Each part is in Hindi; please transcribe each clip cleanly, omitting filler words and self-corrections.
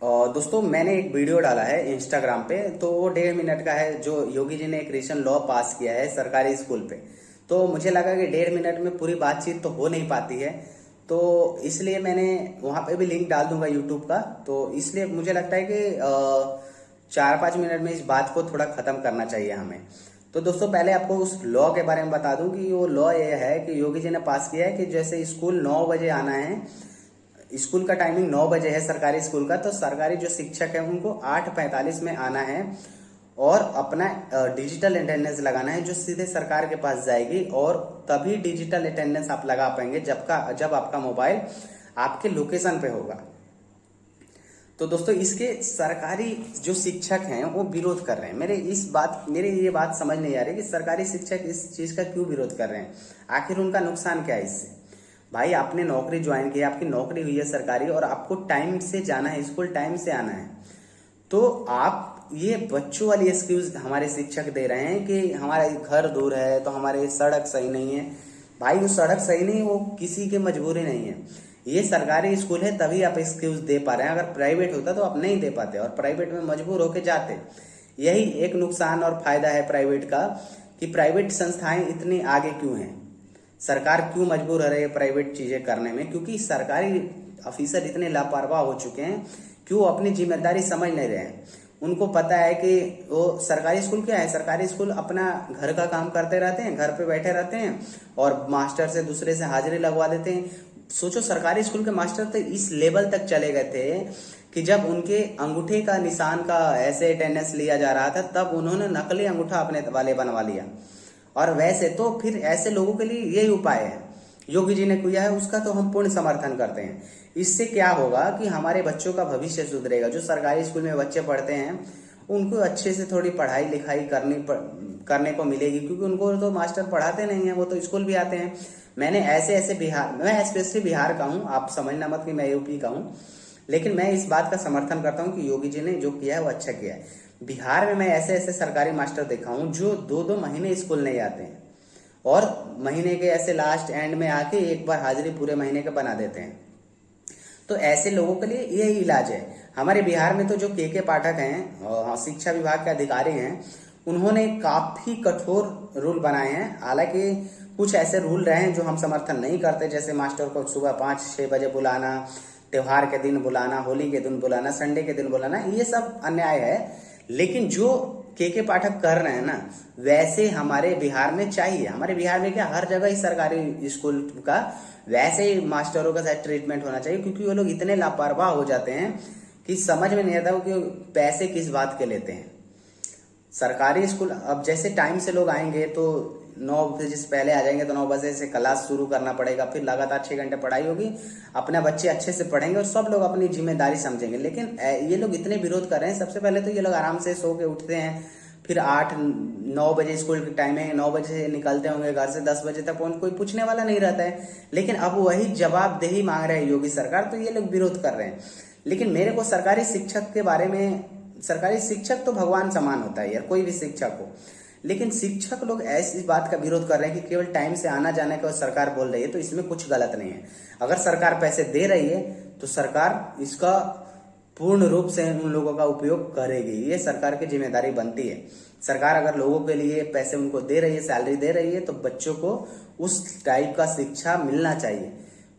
और दोस्तों मैंने एक वीडियो डाला है इंस्टाग्राम पे, तो वो 1.5 मिनट का है, जो योगी जी ने एक रिसेंट लॉ पास किया है सरकारी स्कूल पे। तो मुझे लगा कि 1.5 मिनट में पूरी बातचीत तो हो नहीं पाती है, तो इसलिए मैंने वहाँ पे भी लिंक डाल दूंगा यूट्यूब का। तो इसलिए मुझे लगता है कि 4-5 मिनट में इस बात को थोड़ा खत्म करना चाहिए हमें। तो दोस्तों पहले आपको उस लॉ के बारे में बता दूं कि वो लॉ ये है कि योगी जी ने पास किया है कि जैसे स्कूल 9 बजे आना है, स्कूल का टाइमिंग 9 बजे है सरकारी स्कूल का, तो सरकारी जो शिक्षक है उनको 8:45 में आना है और अपना डिजिटल अटेंडेंस लगाना है, जो सीधे सरकार के पास जाएगी। और तभी डिजिटल अटेंडेंस आप लगा पाएंगे जब आपका मोबाइल आपके लोकेशन पे होगा। तो दोस्तों इसके सरकारी जो शिक्षक हैं वो विरोध कर रहे हैं। मेरे ये बात समझ नहीं आ रही कि सरकारी शिक्षक इस चीज का क्यों विरोध कर रहे हैं। आखिर उनका नुकसान क्या है इससे। भाई आपने नौकरी ज्वाइन की, आपकी नौकरी हुई है सरकारी और आपको टाइम से जाना है स्कूल, टाइम से आना है, तो आप ये बच्चों वाली एक्सक्यूज हमारे शिक्षक दे रहे हैं कि हमारा घर दूर है तो हमारे सड़क सही नहीं है। भाई वो सड़क सही नहीं, वो किसी की मजबूरी नहीं है। ये सरकारी स्कूल है तभी आप एक्सक्यूज दे पा रहे हैं, अगर प्राइवेट होता तो आप नहीं दे पाते और प्राइवेट में मजबूर होके जाते। यही एक नुकसान और फायदा है प्राइवेट का, कि प्राइवेट संस्थाएं इतनी आगे क्यों हैं, सरकार क्यों मजबूर हो रही है प्राइवेट चीजें करने में, क्योंकि सरकारी ऑफिसर इतने लापरवाह हो चुके हैं कि वो अपनी जिम्मेदारी समझ नहीं रहे हैं। उनको पता है कि वो सरकारी स्कूल क्या है, सरकारी स्कूल अपना घर का काम करते रहते हैं, घर पे बैठे रहते हैं और मास्टर से दूसरे से हाजिरी लगवा देते हैं। सोचो सरकारी स्कूल के मास्टर तो इस लेवल तक चले गए थे कि जब उनके अंगूठे का निशान का ऐसे अटेंडेंस लिया जा रहा था तब उन्होंने नकली अंगूठा अपने वाले बनवा लिया। और वैसे तो फिर ऐसे लोगों के लिए यही उपाय है योगी जी ने किया है, उसका तो हम पूर्ण समर्थन करते हैं। इससे क्या होगा कि हमारे बच्चों का भविष्य सुधरेगा। जो सरकारी स्कूल में बच्चे पढ़ते हैं उनको अच्छे से थोड़ी पढ़ाई लिखाई करने को मिलेगी, क्योंकि उनको तो मास्टर पढ़ाते नहीं है, वो तो स्कूल भी आते हैं। मैंने ऐसे बिहार, मैं स्पेशली बिहार का हूँ, आप समझना मत कि मैं यूपी का हूँ, लेकिन मैं इस बात का समर्थन करता हूँ कि योगी जी ने जो किया है वो अच्छा किया है। बिहार में मैं ऐसे सरकारी मास्टर देखा हूँ जो 2-2 महीने स्कूल नहीं आते हैं और महीने के ऐसे लास्ट एंड में आके एक बार हाजिरी पूरे महीने का बना देते हैं। तो ऐसे लोगों के लिए यही इलाज है। हमारे बिहार में तो जो के पाठक हैं, शिक्षा विभाग के अधिकारी हैं, उन्होंने काफी कठोर रूल बनाए हैं। हालांकि कुछ ऐसे रूल रहे हैं जो हम समर्थन नहीं करते, जैसे मास्टर को सुबह 5-6 बजे बुलाना, त्योहार के दिन बुलाना, होली के दिन बुलाना, संडे के दिन बुलाना, ये सब अन्याय है। लेकिन जो के पाठक कर रहे हैं ना, वैसे हमारे बिहार में चाहिए। हमारे बिहार में क्या, हर जगह ही सरकारी स्कूल का वैसे ही मास्टरों का साथ ट्रीटमेंट होना चाहिए, क्योंकि वो लोग इतने लापरवाह हो जाते हैं कि समझ में नहीं आता कि पैसे किस बात के लेते हैं। सरकारी स्कूल अब जैसे टाइम से लोग आएंगे तो 9 बजे से पहले आ जाएंगे, तो 9 बजे से क्लास शुरू करना पड़ेगा, फिर लगातार 6 घंटे पढ़ाई होगी, अपने बच्चे अच्छे से पढ़ेंगे और सब लोग अपनी जिम्मेदारी समझेंगे। लेकिन ये लोग इतने विरोध कर रहे हैं। सबसे पहले तो ये लोग आराम से सो के उठते हैं, फिर 8-9 बजे स्कूल के टाइम है, 9 बजे निकलते होंगे घर से, 10 बजे तक कोई पूछने वाला नहीं रहता है। लेकिन अब वही जवाबदेही मांग रहे हैं योगी सरकार, तो ये लोग विरोध कर रहे हैं। लेकिन मेरे को सरकारी शिक्षक के बारे में, सरकारी शिक्षक तो भगवान समान होता है यार, कोई भी शिक्षक हो, लेकिन शिक्षक लोग ऐसी बात का विरोध कर रहे हैं कि केवल टाइम से आना जाने का सरकार बोल रही है, तो इसमें कुछ गलत नहीं है। अगर सरकार पैसे दे रही है तो सरकार इसका पूर्ण रूप से उन लोगों का उपयोग करेगी, ये सरकार की जिम्मेदारी बनती है। सरकार अगर लोगों के लिए पैसे उनको दे रही है, सैलरी दे रही है, तो बच्चों को उस टाइप का शिक्षा मिलना चाहिए।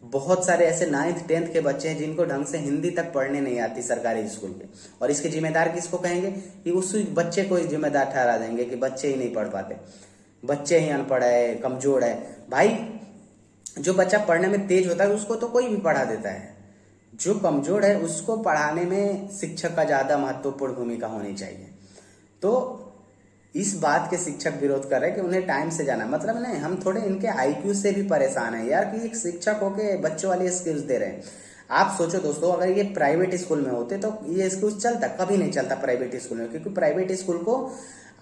बहुत सारे ऐसे 9th-10th के बच्चे हैं जिनको ढंग से हिंदी तक पढ़ने नहीं आती सरकारी स्कूल के, और इसके जिम्मेदार किसको कहेंगे, कि उस बच्चे को ही जिम्मेदार ठहरा देंगे कि बच्चे ही नहीं पढ़ पाते, बच्चे ही अनपढ़ है, कमजोर है। भाई जो बच्चा पढ़ने में तेज होता है उसको तो कोई भी पढ़ा देता है, जो कमजोर है उसको पढ़ाने में शिक्षक का ज्यादा महत्वपूर्ण भूमिका होनी चाहिए। तो इस बात के शिक्षक विरोध कर रहे हैं कि उन्हें टाइम से जाना, मतलब नहीं, हम थोड़े इनके आईक्यू से भी परेशान हैं यार, कि एक शिक्षक होके बच्चों वाली स्किल्स दे रहे हैं। आप सोचो दोस्तों, अगर ये प्राइवेट स्कूल में होते तो ये स्किल्स चलता, कभी नहीं चलता प्राइवेट स्कूल में, क्योंकि प्राइवेट स्कूल को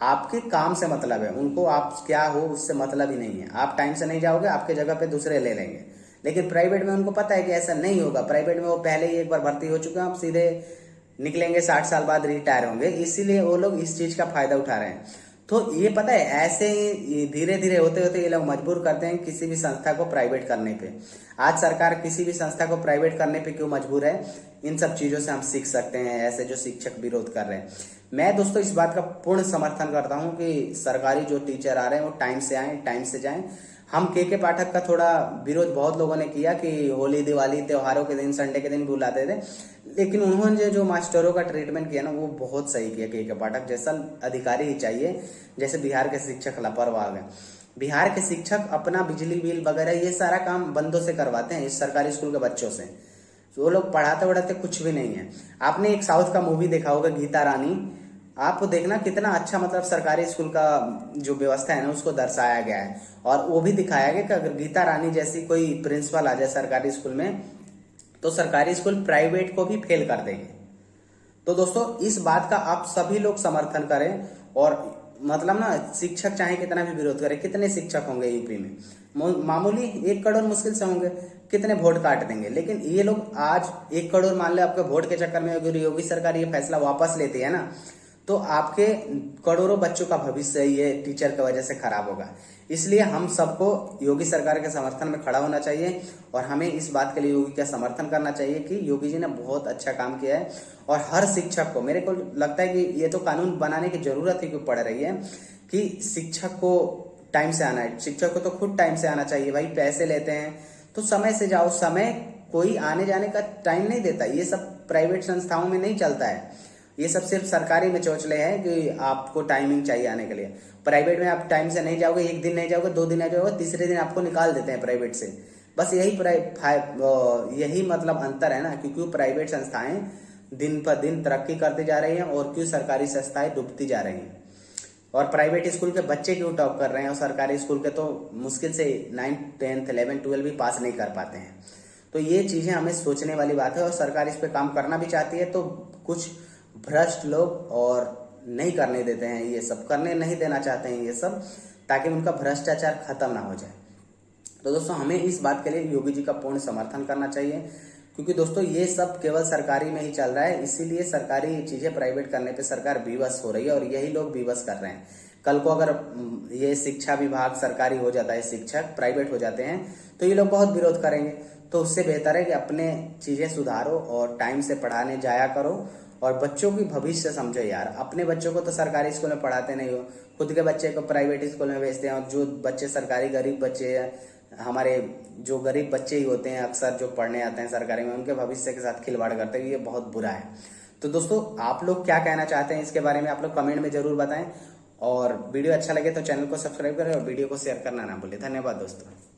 आपके काम से मतलब है, उनको आप क्या हो उससे मतलब ही नहीं है। आप टाइम से नहीं जाओगे, आपके जगह पे दूसरे ले लेंगे। लेकिन प्राइवेट में उनको पता है कि ऐसा नहीं होगा, प्राइवेट में वो पहले ही एक बार भर्ती हो चुके हैं, आप सीधे निकलेंगे 60 साल बाद रिटायर होंगे, इसीलिए वो लोग इस चीज का फायदा उठा रहे हैं। तो ये पता है ऐसे ही धीरे धीरे होते होते ये लोग मजबूर करते हैं किसी भी संस्था को प्राइवेट करने पे। आज सरकार किसी भी संस्था को प्राइवेट करने पे क्यों मजबूर है, इन सब चीजों से हम सीख सकते हैं, ऐसे जो शिक्षक विरोध कर रहे हैं। मैं दोस्तों इस बात का पूर्ण समर्थन करता हूं कि सरकारी जो टीचर आ रहे हैं वो टाइम से आए, टाइम से जाएं। हम के पाठक का थोड़ा विरोध बहुत लोगों ने किया कि होली दिवाली त्योहारों के दिन संडे के दिन बुलाते थे, लेकिन उन्होंने जो मास्टरों का ट्रीटमेंट किया ना वो बहुत सही किया। के पाठक जैसा अधिकारी ही चाहिए, जैसे बिहार के शिक्षक लापरवाह है। बिहार के शिक्षक अपना बिजली बिल वगैरह ये सारा काम बंदों से करवाते हैं, इस सरकारी स्कूल के बच्चों से। वो लोग पढ़ाते वढ़ाते कुछ भी नहीं है। आपने एक साउथ का मूवी देखा होगा गीता रानी, आप देखना कितना अच्छा मतलब सरकारी स्कूल का जो व्यवस्था है ना उसको दर्शाया गया है, और वो भी दिखाया गया कि अगर गीता रानी जैसी कोई प्रिंसिपल आ जाए सरकारी स्कूल में तो सरकारी स्कूल प्राइवेट को भी फेल कर देंगे। तो दोस्तों इस बात का आप सभी लोग समर्थन करें, और मतलब ना शिक्षक चाहे कितना भी विरोध करे, कितने शिक्षक होंगे यूपी में, मामूली 1 करोड़ मुश्किल से होंगे, कितने वोट काट देंगे। लेकिन ये लोग आज 1 करोड़ मान लो आपके वोट के चक्कर में अगर योगी सरकार ये फैसला वापस लेती है ना तो आपके करोड़ों बच्चों का भविष्य ये टीचर की वजह से खराब होगा। इसलिए हम सबको योगी सरकार के समर्थन में खड़ा होना चाहिए, और हमें इस बात के लिए योगी का समर्थन करना चाहिए कि योगी जी ने बहुत अच्छा काम किया है। और हर शिक्षक को, मेरे को लगता है कि ये तो कानून बनाने की जरूरत ही क्यों पड़ रही है कि शिक्षक को टाइम से आना है। शिक्षक को तो खुद टाइम से आना चाहिए भाई, पैसे लेते हैं तो समय से जाओ। समय कोई आने जाने का टाइम नहीं देता, ये सब प्राइवेट संस्थाओं में नहीं चलता है। ये सब सिर्फ सरकारी में चौचले हैं कि आपको टाइमिंग चाहिए आने के लिए। प्राइवेट में आप टाइम से नहीं जाओगे, 1 दिन नहीं जाओगे, 2 दिन नहीं जाओगे, तीसरे दिन आपको निकाल देते हैं प्राइवेट से। बस यही मतलब अंतर है ना, क्योंकि प्राइवेट संस्थाएं दिन पर दिन तरक्की करती जा रही हैं और क्यों सरकारी संस्थाएं डूबती जा रही हैं। और प्राइवेट स्कूल के बच्चे क्यों टॉप कर रहे हैं और सरकारी स्कूल के तो मुश्किल से 9th 10th 11th 12 भी पास नहीं कर पाते हैं। तो ये चीजें हमें सोचने वाली बात है, और सरकार इस पे काम करना भी चाहती है। तो कुछ भ्रष्ट लोग और नहीं करने देते हैं, ये सब करने नहीं देना चाहते हैं ये सब, ताकि उनका भ्रष्टाचार खत्म ना हो जाए। तो दोस्तों हमें इस बात के लिए योगी जी का पूर्ण समर्थन करना चाहिए, क्योंकि दोस्तों ये सब केवल सरकारी में ही चल रहा है। इसीलिए सरकारी चीजें प्राइवेट करने पे सरकार विवश हो रही है, और यही लोग विवश कर रहे हैं। कल को अगर ये शिक्षा विभाग सरकारी हो जाता है, शिक्षक प्राइवेट हो जाते हैं, तो ये लोग बहुत विरोध करेंगे। तो उससे बेहतर है कि अपने चीजें सुधारो और टाइम से पढ़ाने जाया करो, और बच्चों की भविष्य समझो यार। अपने बच्चों को तो सरकारी स्कूल में पढ़ाते नहीं हो, खुद के बच्चे को प्राइवेट स्कूल में भेजते हैं। और जो बच्चे सरकारी गरीब बच्चे हैं, हमारे जो गरीब बच्चे ही होते हैं अक्सर जो पढ़ने आते हैं सरकारी में, उनके भविष्य के साथ खिलवाड़ करते हैं, ये बहुत बुरा है। तो दोस्तों आप लोग क्या कहना चाहते हैं इसके बारे में आप लोग कमेंट में जरूर बताएं, और वीडियो अच्छा लगे तो चैनल को सब्सक्राइब करें और वीडियो को शेयर करना ना भूलें। धन्यवाद दोस्तों।